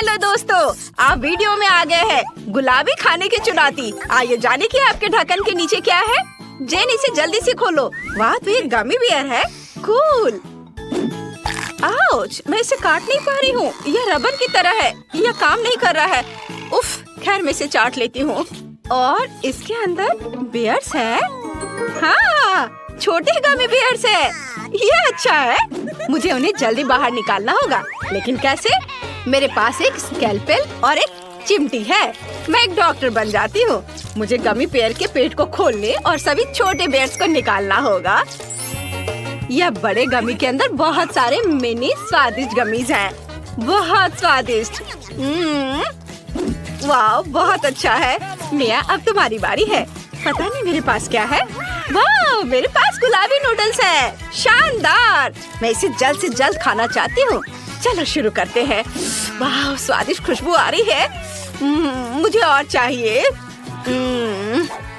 Hello दोस्तों, आप video में आ गए हैं गुलाबी खाने की चुनौती। आइए जाने कि आपके ढक्कन के नीचे क्या है। जेन, इसे जल्दी से खोलो। वाह, तो ये गमी बियर है। कूल। आउच, मैं इसे काट नहीं पा रही हूँ। यह रबर की तरह है, यह काम नहीं कर रहा है। उफ, खैर मैं इसे चाट लेती हूँ। और इसके अंदर बियर्स है। हाँ, छोटे गमी बियर्स है। यह अच्छा है। मुझे उन्हें जल्दी बाहर निकालना होगा, लेकिन कैसे? मेरे पास एक स्कैल्पेल और एक चिमटी है। मैं एक डॉक्टर बन जाती हूँ। मुझे गमी बियर के पेट को खोलने और सभी छोटे बियर्स को निकालना होगा। यह बड़े गमी के अंदर बहुत सारे मिनी स्वादिष्ट गमीज हैं। बहुत स्वादिष्ट। वाह, बहुत अच्छा है। मिया, अब तुम्हारी बारी है। पता नहीं मेरे पास क्या है। वाह, मेरे पास गुलाबी नूडल्स है। शानदार। मैं इसे जल्द से जल्द खाना चाहती हूँ। चलो शुरू करते हैं। वाह, स्वादिष्ट खुशबू आ रही है। मुझे और चाहिए।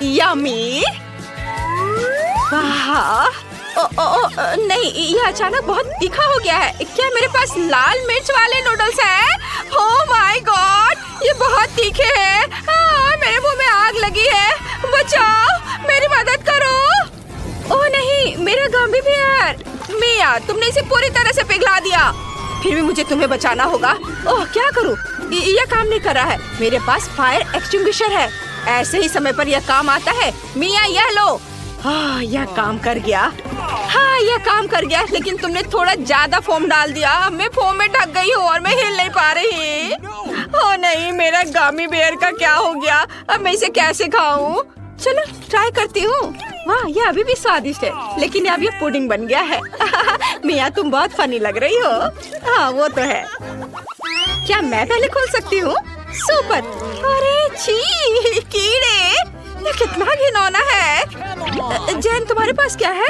यम्मी। वाह, नहीं, यह अचानक बहुत तीखा हो गया है। क्या मेरे पास लाल मिर्च वाले नूडल्स हैं? ओह माय गॉड, ये बहुत तीखे हैं। मेरे मुंह में आग लगी है। बचाओ, मेरी मदद करो। ओह नहीं, मेरा गमी बियर। मिया, तुमने इसे पूरी तरह से पिघला दिया। फिर भी मुझे तुम्हें बचाना होगा। ओह, क्या करूं? यह काम नहीं कर रहा है। मेरे पास फायर एक्सटिंग्विशर है। ऐसे ही समय पर यह काम आता है। मिया, यह लो। यह काम कर गया। हाँ, यह काम कर गया, लेकिन तुमने थोड़ा ज्यादा फोम डाल दिया। अब मैं फोम में ढक गई हूँ और मैं हिल नहीं पा रही। ओह नहीं, मेरा गमी बियर का क्या हो गया? अब मैं इसे कैसे खाऊं? चलो ट्राई करती हूँ। वाह, यह अभी भी स्वादिष्ट है, लेकिन अब यह पुडिंग बन गया है। मिया, तुम बहुत फनी लग रही हो। हाँ, वो तो है। क्या मैं पहले खोल सकती हूँ? सुपर। अरे छी, कीड़े, ये कितना घिनौना है। जैन, तुम्हारे पास क्या है?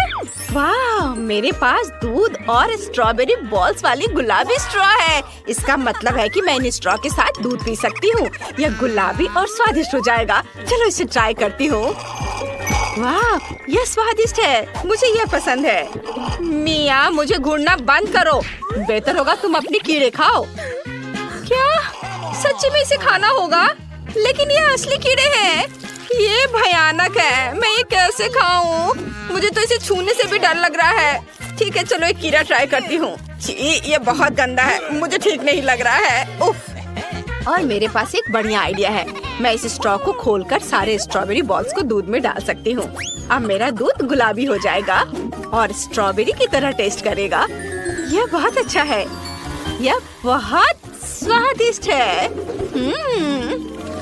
वाह, मेरे पास दूध और स्ट्रॉबेरी बॉल्स वाली गुलाबी स्ट्रॉ है। इसका मतलब है कि मैं इन स्ट्रॉ के साथ दूध पी सकती हूँ। यह गुलाबी और स्वादिष्ट हो जाएगा। चलो इसे ट्राई करती हूँ। वाह, यह स्वादिष्ट है। मुझे यह पसंद है। मिया, मुझे घूरना बंद करो। बेहतर होगा तुम अपनी कीड़े खाओ। क्या सच्ची में इसे खाना होगा? लेकिन ये असली कीड़े हैं। ये भयानक है। मैं ये कैसे खाऊं? मुझे तो इसे छूने से भी डर लग रहा है। ठीक है, चलो एक कीड़ा ट्राई करती हूँ। ये बहुत गंदा है। मुझे ठीक नहीं लग रहा है। उफ। और मेरे पास एक बढ़िया आइडिया है। मैं इस स्ट्रॉ को खोलकर सारे स्ट्रॉबेरी बॉल्स को दूध में डाल सकती हूँ। अब मेरा दूध गुलाबी हो जाएगा और स्ट्रॉबेरी की तरह टेस्ट करेगा। यह बहुत अच्छा है। यह बहुत स्वादिष्ट है।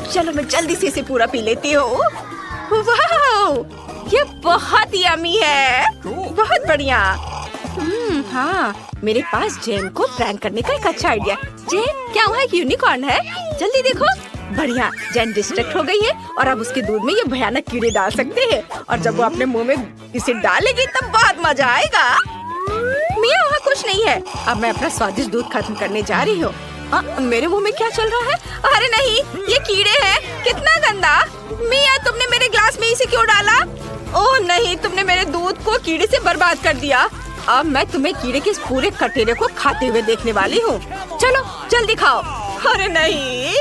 चलो मैं जल्दी से इसे पूरा पी लेती हूँ। वाह, ये बहुत यम्मी है। बहुत बढ़िया। हाँ, मेरे पास जेन को प्रैंक करने का एक अच्छा आइडिया। जेन, क्या वहाँ एक यूनिकॉर्न है? जल्दी देखो। बढ़िया, जेन डिस्ट्रैक्ट हो गई है और अब उसके दूध में ये भयानक कीड़े डाल सकते हैं। और जब वो अपने मुंह में इसे डालेगी तब बहुत मजा आएगा। मिया, वहाँ कुछ नहीं है। अब मैं अपना स्वादिष्ट दूध खत्म करने जा रही हूँ। मेरे मुंह में क्या चल रहा है? अरे नहीं, ये कीड़े हैं। कितना गंदा। मिया, तुमने मेरे ग्लास में इसे क्यों डाला? ओह नहीं, तुमने मेरे दूध को कीड़े से बर्बाद कर दिया। अब मैं तुम्हें कीड़े के इस पूरे कटोरे को खाते हुए देखने वाली हूँ। चलो जल्दी खाओ। अरे नहीं,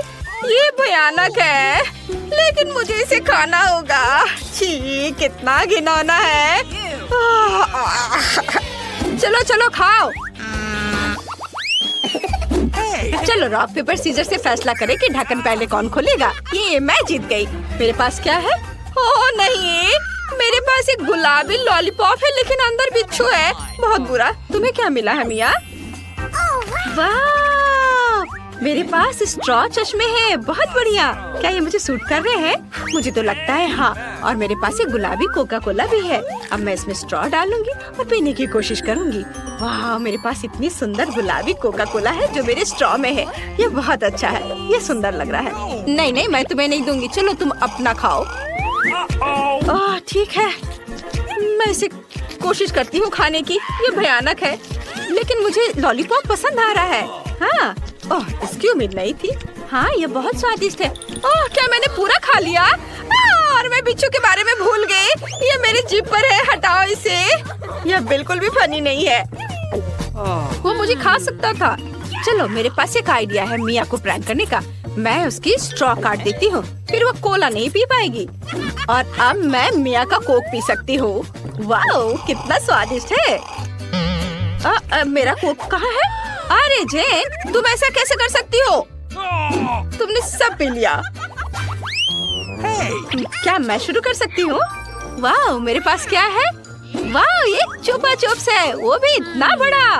ये भयानक है, लेकिन मुझे इसे खाना होगा। छी, कितना घिनौना है। चलो चलो खाओ। चलो रॉक पेपर सीजर से फैसला करें कि ढक्कन पहले कौन खोलेगा। ये मैं जीत गई। मेरे पास क्या है? ओह नहीं, मेरे पास एक गुलाबी लॉलीपॉप है, लेकिन अंदर बिच्छू है। बहुत बुरा। तुम्हें क्या मिला है मिया? वाह, मेरे पास स्ट्रॉ चश्मे हैं। बहुत बढ़िया। क्या ये मुझे सूट कर रहे हैं? मुझे तो लगता है हाँ। और मेरे पास एक गुलाबी कोका कोला भी है। अब मैं इसमें स्ट्रॉ डालूंगी और पीने की कोशिश करूंगी। वाह, मेरे पास इतनी सुंदर गुलाबी कोका कोला है जो मेरे स्ट्रॉ में है। ये बहुत अच्छा है। ये सुंदर लग रहा है। नहीं नहीं, मैं तुम्हें नहीं दूंगी। चलो तुम अपना खाओ। ठीक है, मैं इसे कोशिश करती हूँ खाने की। ये भयानक है, लेकिन मुझे लॉलीपॉप पसंद आ रहा है। हाँ, इसकी उम्मीद नहीं थी। हाँ, ये बहुत स्वादिष्ट है। क्या मैंने पूरा खा लिया? और मैं बिच्छू के बारे में भूल गई। ये मेरे जीभ पर है, हटाओ इसे। यह बिल्कुल भी फनी नहीं है। वो मुझे खा सकता था। चलो मेरे पास एक आइडिया है मिया को प्रैंक करने का। मैं उसकी स्ट्रॉ काट देती हूँ, फिर वो कोला नहीं पी पाएगी और अब मैं मिया का कोक पी सकती हूँ। वाओ कितना स्वादिष्ट है। मेरा कोक कहाँ है? अरे जेन, तुम ऐसा कैसे कर सकती हो? तुमने सब पी लिया। क्या मैं शुरू कर सकती हूँ? वाह मेरे पास क्या है? वाह ये चुपा चुप्स है, वो भी इतना बड़ा।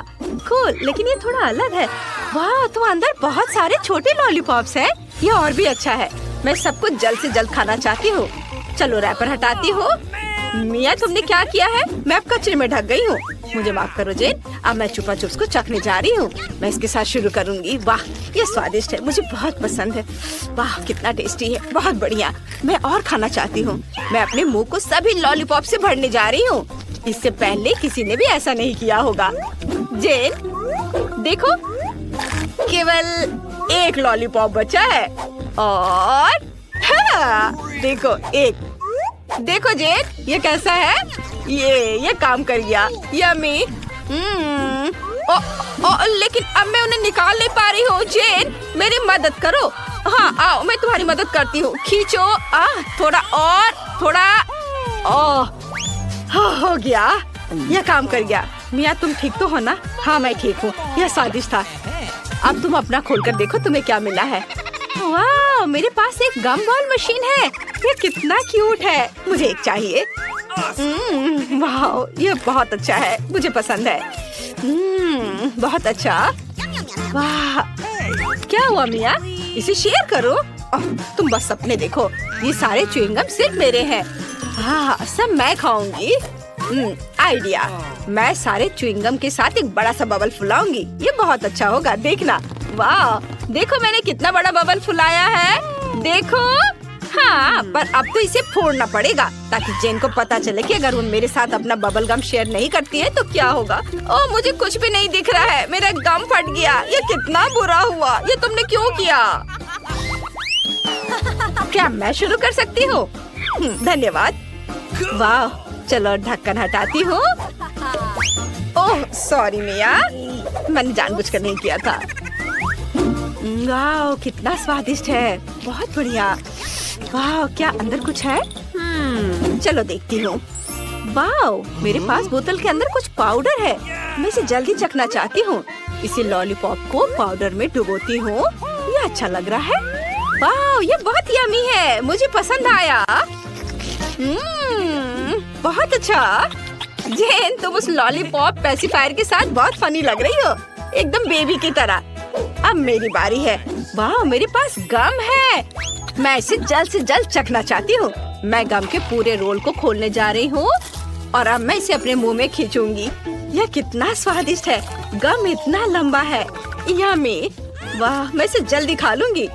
कूल, लेकिन ये थोड़ा अलग है। वाह तो अंदर बहुत सारे छोटे लॉलीपॉप्स हैं। ये और भी अच्छा है। मैं सब कुछ जल्द से जल्द खाना चाहती हूँ। चलो रैपर हटाती हूँ। मिया तुमने क्या किया है? मैं अब कचरे में ढक गई हूँ। मुझे माफ करो जेन। अब मैं चुपा चुप्स को चखने जा रही हूँ। मैं इसके साथ शुरू करूँगी। वाह ये स्वादिष्ट है, मुझे बहुत पसंद है। वाह कितना टेस्टी है, बहुत बढ़िया। मैं और खाना चाहती हूँ। मैं अपने मुंह को सभी लॉलीपॉप से भरने जा रही हूँ। इससे पहले किसी ने भी ऐसा नहीं किया होगा। जेन देखो, केवल एक लॉलीपॉप बचा है और हाँ, देखो एक। देखो जेन ये कैसा है? ये काम कर गया। यम्मी। लेकिन अब मैं उन्हें निकाल नहीं पा रही हूँ। जेन मेरी मदद करो। हाँ आओ मैं तुम्हारी मदद करती हूँ। खींचो। थोड़ा और थोड़ा। हो गया, यह काम कर गया। मिया तुम ठीक तो हो ना? हाँ मैं ठीक हूँ। यह स्वादिष्ट था। अब तुम अपना खोलकर देखो तुम्हें क्या मिला है। वाह मेरे पास एक गम बॉल मशीन है। ये कितना क्यूट है, मुझे एक चाहिए। वाह ये बहुत अच्छा है, मुझे पसंद है। बहुत अच्छा। वाह क्या हुआ मिया? इसे शेयर करो। तुम बस सपने देखो। ये सारे च्युइंगम सिर्फ मेरे हैं। हाँ सब मैं खाऊंगी। आइडिया, मैं सारे च्युइंगम के साथ एक बड़ा सा बबल फुलाऊंगी। ये बहुत अच्छा होगा, देखना। वाह देखो मैंने कितना बड़ा बबल फुलाया है। देखो। हाँ पर अब तो इसे फोड़ना पड़ेगा ताकि जेन को पता चले कि अगर वो मेरे साथ अपना बबल गम शेयर नहीं करती है तो क्या होगा। ओह मुझे कुछ भी नहीं दिख रहा है, मेरा गम फट गया। ये कितना बुरा हुआ। ये तुमने क्यों किया? क्या मैं शुरू कर सकती हूँ? धन्यवाद। वाह चलो ढक्कन हटाती हूँ। ओह सॉरी मिया, मैंने जानबूझकर नहीं किया था। वाह कितना स्वादिष्ट है, बहुत बढ़िया। वाह क्या अंदर कुछ है? चलो देखती हूँ। वाह मेरे पास बोतल के अंदर कुछ पाउडर है। मैं इसे जल्दी चखना चाहती हूँ। इसे लॉलीपॉप को पाउडर में डुबोती हूँ। ये अच्छा लग रहा है। वाह ये बहुत यम्मी है, मुझे पसंद आया। बहुत अच्छा। जेन तुम उस लॉलीपॉप पेसिफायर के साथ बहुत फनी लग रही हो, एकदम बेबी की तरह। अब मेरी बारी है। वाह मेरे पास गम है। मैं इसे जल्द से जल्द चखना चाहती हूँ। मैं गम के पूरे रोल को खोलने जा रही हूँ और अब मैं इसे अपने मुंह में खींचूंगी। यह कितना स्वादिष्ट है, गम इतना लंबा है। यम्मी। वाह मैं इसे जल्दी खा लूंगी।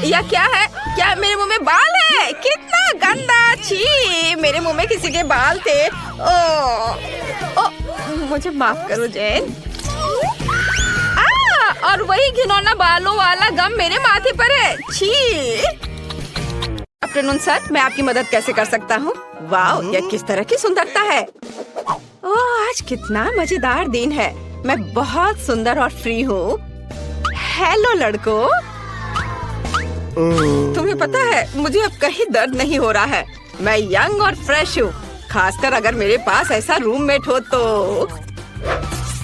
या क्या है? क्या मेरे मुंह में बाल है? कितना गंदा। छी मेरे मुंह में किसी के बाल थे। मुझे माफ करो जेन। और वही घिनौना बालों वाला गम मेरे माथे पर है। छी। आफ्टरनून सर, मैं आपकी मदद कैसे कर सकता हूँ? वाह यह किस तरह की सुंदरता है। ओह आज कितना मजेदार दिन है। मैं बहुत सुंदर और फ्री हूँ। हेलो लड़कों। तुम्हें पता है मुझे अब कहीं दर्द नहीं हो रहा है। मैं यंग और फ्रेश हूँ, खासकर अगर मेरे पास ऐसा रूममेट हो तो।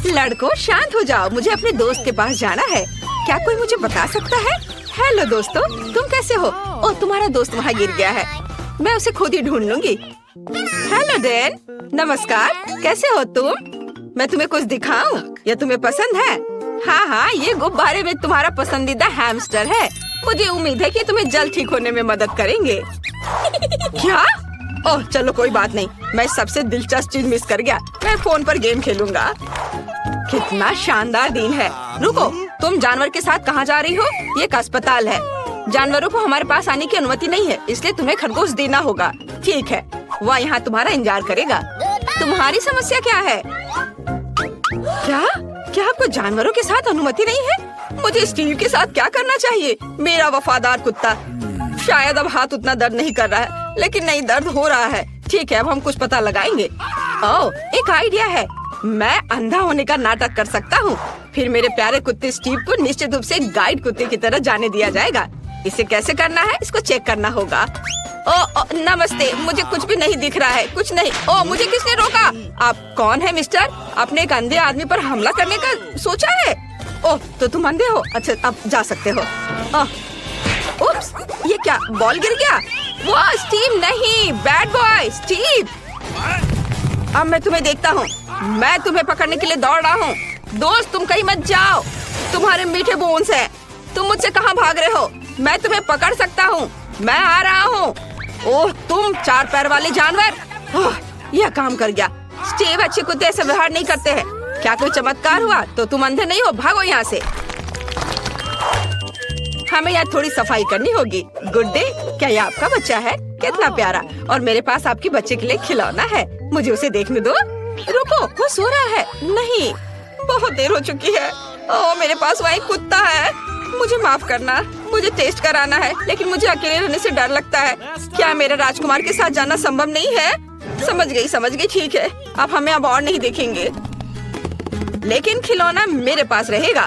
लड़कों शांत हो जाओ, मुझे अपने दोस्त के पास जाना है। क्या कोई मुझे बता सकता है? हेलो दोस्तों, तुम कैसे हो? ओह तुम्हारा दोस्त वहाँ गिर गया है, मैं उसे खुद ही ढूंढ लूंगी। हेलो डैन, नमस्कार, कैसे हो तुम? मैं तुम्हें कुछ दिखाऊं? यह तुम्हें पसंद है? हाँ ये गुब्बारे में तुम्हारा पसंदीदा हैमस्टर है। मुझे उम्मीद है कि तुम्हें जल्द ठीक होने में मदद करेंगे। क्या? ओह चलो कोई बात नहीं, मैं सबसे दिलचस्प चीज मिस कर गया। मैं फोन पर गेम खेलूंगा। कितना शानदार दिन है। रुको, तुम जानवर के साथ कहाँ जा रही हो? ये एक अस्पताल है। जानवरों को हमारे पास आने की अनुमति नहीं है, इसलिए तुम्हें खरगोश देना होगा। ठीक है, वह यहाँ तुम्हारा इंतजार करेगा। तुम्हारी समस्या क्या है? क्या आपको जानवरों के साथ अनुमति नहीं है? मुझे स्टीव के साथ क्या करना चाहिए? मेरा वफादार कुत्ता। शायद अब हाथ उतना दर्द नहीं कर रहा है, लेकिन नहीं दर्द हो रहा है। ठीक है, अब हम कुछ पता लगाएंगे। ओह एक आइडिया है। मैं अंधा होने का नाटक कर सकता हूँ। फिर मेरे प्यारे कुत्ते स्टीव को निश्चित रूप से गाइड कुत्ते की तरह जाने दिया जाएगा। इसे कैसे करना है, इसको चेक करना होगा। ओ, नमस्ते, मुझे कुछ भी नहीं दिख रहा है, कुछ नहीं। ओ, मुझे किसने रोका? आप कौन है मिस्टर? आपने एक अंधे आदमी पर हमला करने का सोचा है? ओह, तो तुम अंधे हो? अच्छा, अब जा सकते हो। उप्स, ये क्या, बॉल गिर गया? वो स्टीव नहीं, बैड बॉय स्टीव। अब मैं तुम्हें देखता हूँ। मैं तुम्हें पकड़ने के लिए दौड़ रहा हूँ। दोस्त, तुम कहीं मत जाओ। तुम्हारे मीठे बोन्स हैं। तुम मुझसे कहाँ भाग रहे हो? मैं तुम्हें पकड़ सकता हूँ। मैं आ रहा हूँ। ओह, तुम 4 पैर वाले जानवर। यह काम कर गया। स्टीव, अच्छे कुत्ते ऐसे व्यवहार नहीं करते हैं। क्या कोई चमत्कार हुआ? तो तुम अंधे नहीं हो, भागो यहाँ से। हमें यहाँ थोड़ी सफाई करनी होगी। गुड डे, क्या ये आपका बच्चा है? कितना प्यारा। और मेरे पास आपके बच्चे के लिए खिलौना है। मुझे उसे देखने दो। रुको, वो सो रहा है। नहीं, बहुत देर हो चुकी है। ओह, मेरे पास वहाँ एक कुत्ता है। मुझे माफ करना, मुझे टेस्ट कराना है, लेकिन मुझे अकेले रहने से डर लगता है। क्या मेरे राजकुमार के साथ जाना संभव नहीं है? समझ गई, ठीक है। अब हमें अब और नहीं देखेंगे, लेकिन खिलौना मेरे पास रहेगा।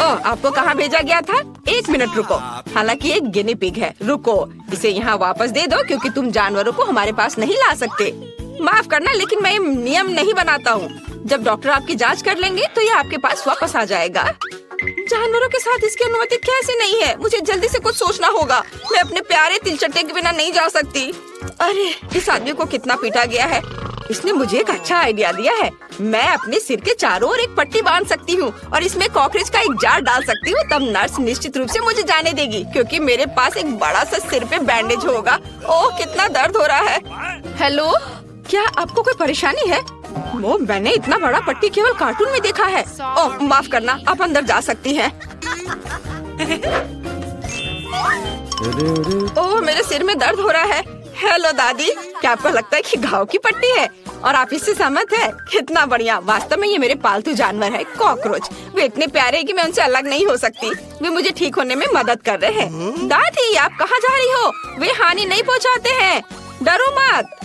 ओह, आपको कहाँ भेजा गया था? 1 मिनट रुको। हालांकि एक गिनी पिग है। रुको, इसे यहाँ वापस दे दो, क्योंकि तुम जानवरों को हमारे पास नहीं ला सकते। माफ करना, लेकिन मैं नियम नहीं बनाता हूँ। जब डॉक्टर आपकी जांच कर लेंगे तो ये आपके पास वापस आ जाएगा। जानवरों के साथ इसकी अनुमति कैसे नहीं है? मुझे जल्दी से कुछ सोचना होगा। मैं अपने प्यारे तिलचट्टे के बिना नहीं जा सकती। अरे, इस आदमी को कितना पीटा गया है। इसने मुझे एक अच्छा आइडिया दिया है। मैं अपने सिर के चारों ओर एक पट्टी बांध सकती हूँ और इसमें कॉकरोच का एक जार डाल सकती हूँ। तब नर्स निश्चित रूप से मुझे जाने देगी, क्योंकि मेरे पास एक बड़ा सा सिर पे बैंडेज होगा। ओह, कितना दर्द हो रहा है। हेलो, क्या आपको कोई परेशानी है? वो मैंने इतना बड़ा पट्टी केवल कार्टून में देखा है। ओह, माफ करना, आप अंदर जा सकती हैं। ओह, मेरे सिर में दर्द हो रहा है। हेलो दादी, क्या आपको लगता है कि घाव की पट्टी है और आप इससे सहमत है? कितना बढ़िया। वास्तव में ये मेरे पालतू जानवर है, कॉकरोच। वे इतने प्यारे हैं कि मैं उनसे अलग नहीं हो सकती। वे मुझे ठीक होने में मदद कर रहे हैं। दादी, आप कहाँ जा रही हो? वे हानि नहीं पहुँचाते हैं, डरो मत।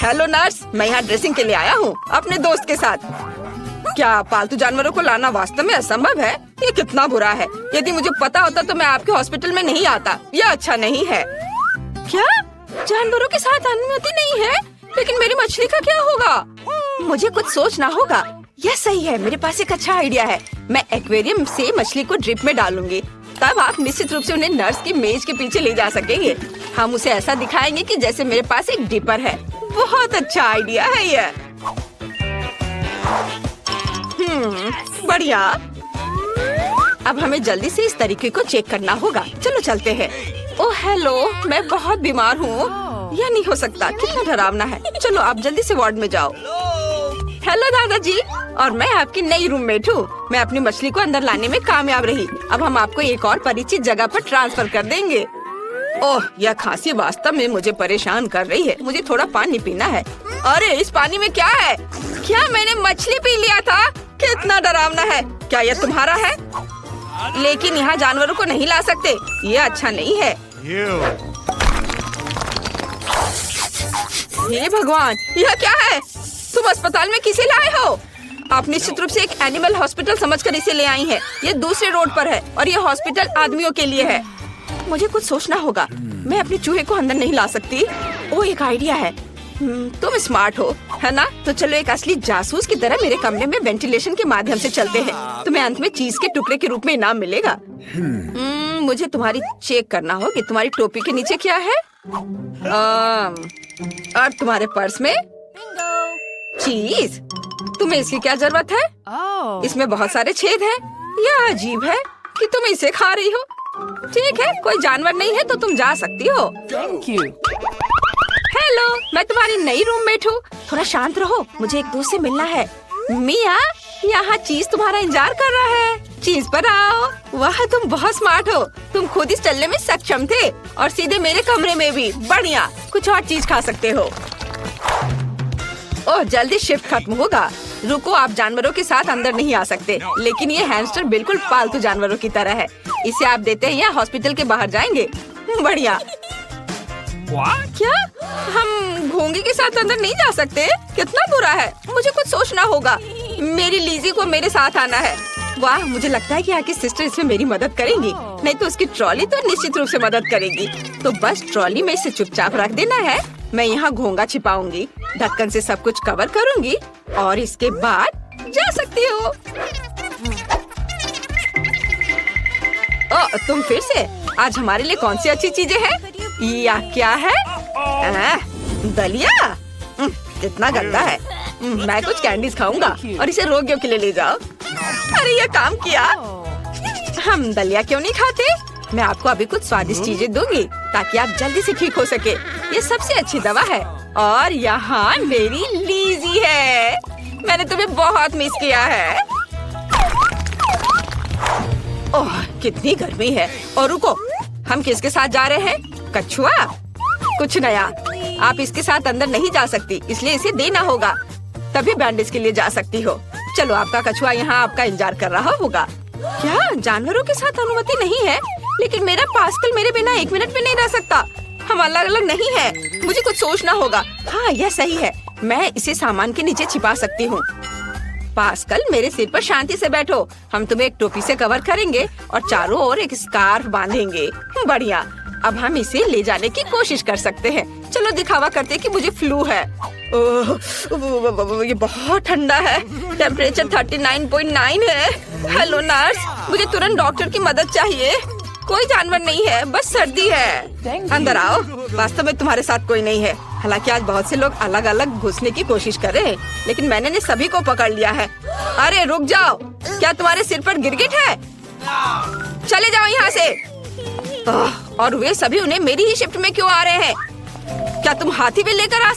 हेलो नर्स, मैं यहाँ ड्रेसिंग के लिए आया हूँ अपने दोस्त के साथ। क्या पालतू जानवरों को लाना वास्तव में असंभव है? ये कितना बुरा है। यदि मुझे पता होता तो मैं आपके हॉस्पिटल में नहीं आता। यह अच्छा नहीं है। क्या जानवरों के साथ अनुमति नहीं है? लेकिन मेरी मछली का क्या होगा? मुझे कुछ सोचना होगा। यह सही है, मेरे पास एक अच्छा आइडिया है। मैं एक्वेरियम से मछली को ड्रिप में डालूंगी। तब आप निश्चित रूप से उन्हें नर्स की मेज के पीछे ले जा सकेंगे। हम उसे ऐसा दिखाएंगे कि जैसे मेरे पास एक डिपर है। बहुत अच्छा आइडिया है यह। बढ़िया। अब हमें जल्दी से इस तरीके को चेक करना होगा। चलो चलते हैं। ओह हेलो, मैं बहुत बीमार हूँ। यह नहीं हो सकता, कितना डरावना है। चलो आप जल्दी से वार्ड में जाओ। हेलो दादाजी, और मैं आपकी नई रूममेट हूँ। मैं अपनी मछली को अंदर लाने में कामयाब रही। अब हम आपको एक और परिचित जगह पर ट्रांसफर कर देंगे। ओह, यह खांसी वास्तव में मुझे परेशान कर रही है। मुझे थोड़ा पानी पीना है। अरे, इस पानी में क्या है? क्या मैंने मछली पी लिया था? कितना डरावना है। क्या यह तुम्हारा है? लेकिन यहाँ जानवरों को नहीं ला सकते। ये अच्छा नहीं है। हे भगवान, यह क्या है? तुम अस्पताल में किसे लाए हो? आप निश्चित रूप से एक एनिमल हॉस्पिटल समझकर इसे ले आई हैं। ये दूसरे रोड पर है और ये हॉस्पिटल आदमियों के लिए है। मुझे कुछ सोचना होगा। मैं अपने चूहे को अंदर नहीं ला सकती। ओह, एक आइडिया है। तुम स्मार्ट हो, है ना? तो चलो एक असली जासूस की तरह मेरे कमरे में वेंटिलेशन के माध्यम से चलते हैं। तुम्हें अंत में चीज के टुकड़े के रूप में इनाम मिलेगा। मुझे तुम्हारी चेक करना होगी। तुम्हारी टोपी के नीचे क्या है? और तुम्हारे पर्स में चीज। तुम्हें इसकी क्या जरूरत है? इसमें बहुत सारे छेद हैं। यह अजीब है कि तुम इसे खा रही हो। ठीक है, कोई जानवर नहीं है तो तुम जा सकती हो। Thank you. हेलो, मैं तुम्हारी नई रूममेट हूँ। थोड़ा शांत रहो, मुझे एक दोस्त से मिलना है। मिया, यहाँ चीज तुम्हारा इंतजार कर रहा है। चीज पर आओ। वाह, तुम बहुत स्मार्ट हो। तुम खुद इस चलने में सक्षम थे और सीधे मेरे कमरे में भी। बढ़िया, कुछ और चीज खा सकते हो। ओह, जल्दी शिफ्ट खत्म होगा। रुको, आप जानवरों के साथ अंदर नहीं आ सकते। लेकिन ये हैमस्टर बिल्कुल पालतू जानवरों की तरह है। इसे आप देते हैं या हॉस्पिटल के बाहर जाएंगे। बढ़िया। क्या हम घोंगे के साथ अंदर नहीं जा सकते? कितना बुरा है, मुझे कुछ सोचना होगा। मेरी लीजी को मेरे साथ आना है। वाह, मुझे लगता है कि आगे सिस्टर इसमें मेरी मदद करेंगी, नहीं तो उसकी ट्रॉली तो निश्चित रूप से मदद करेगी। तो बस ट्रॉली में इसे चुपचाप रख देना है। मैं यहाँ घोंगा छिपाऊंगी, ढक्कन से सब कुछ कवर करूंगी और इसके बाद जा सकती हो। ओ, तुम फिर से? आज हमारे लिए कौन सी अच्छी चीजें हैं? या क्या है? दलिया? कितना गंदा है। मैं कुछ कैंडीज खाऊंगा और इसे रोगियों के लिए ले जाओ। अरे ये काम किया। हम दलिया क्यों नहीं खाते? मैं आपको अभी कुछ स्वादिष्ट चीजें दूंगी ताकि आप जल्दी से ठीक हो सके। ये सबसे अच्छी दवा है। और यहाँ मेरी लीजी है। मैंने तुम्हें बहुत मिस किया है। ओह, कितनी गर्मी है। और रुको, हम किसके साथ जा रहे हैं? कछुआ? कुछ नया। आप इसके साथ अंदर नहीं जा सकती, इसलिए इसे देना होगा, तभी बैंडेज के लिए जा सकती हो। चलो, आपका कछुआ यहाँ आपका इंतजार कर रहा होगा। क्या जानवरों के साथ अनुमति नहीं है? लेकिन मेरा पास्कल मेरे बिना 1 मिनट भी नहीं रह सकता। हम अलग अलग नहीं है, मुझे कुछ सोचना होगा। हाँ, यह सही है, मैं इसे सामान के नीचे छिपा सकती हूँ। पास्कल, मेरे सिर पर शांति से बैठो। हम तुम्हें एक टोपी से कवर करेंगे और चारों ओर एक स्कार्फ बांधेंगे। बढ़िया। अब हम इसे ले जाने की कोशिश कर सकते हैं। चलो दिखावा करते कि मुझे फ्लू है। ओह, ये बहुत ठंडा है। टेम्परेचर 39.9 है। हेलो नर्स, मुझे तुरंत डॉक्टर की मदद चाहिए। कोई जानवर नहीं है, बस सर्दी है। अंदर आओ। वास्तव में तुम्हारे साथ कोई नहीं है। हालांकि आज बहुत से लोग अलग अलग घुसने की कोशिश कर रहे हैं, लेकिन मैंने सभी को पकड़ लिया है। अरे रुक जाओ, क्या तुम्हारे सिर पर गिरगिट है? चले जाओ यहाँ से। और वे सभी उन्हें मेरी ही शिफ्ट में क्यों आ रहे हैं? क्या तुम हाथी भी लेकर आ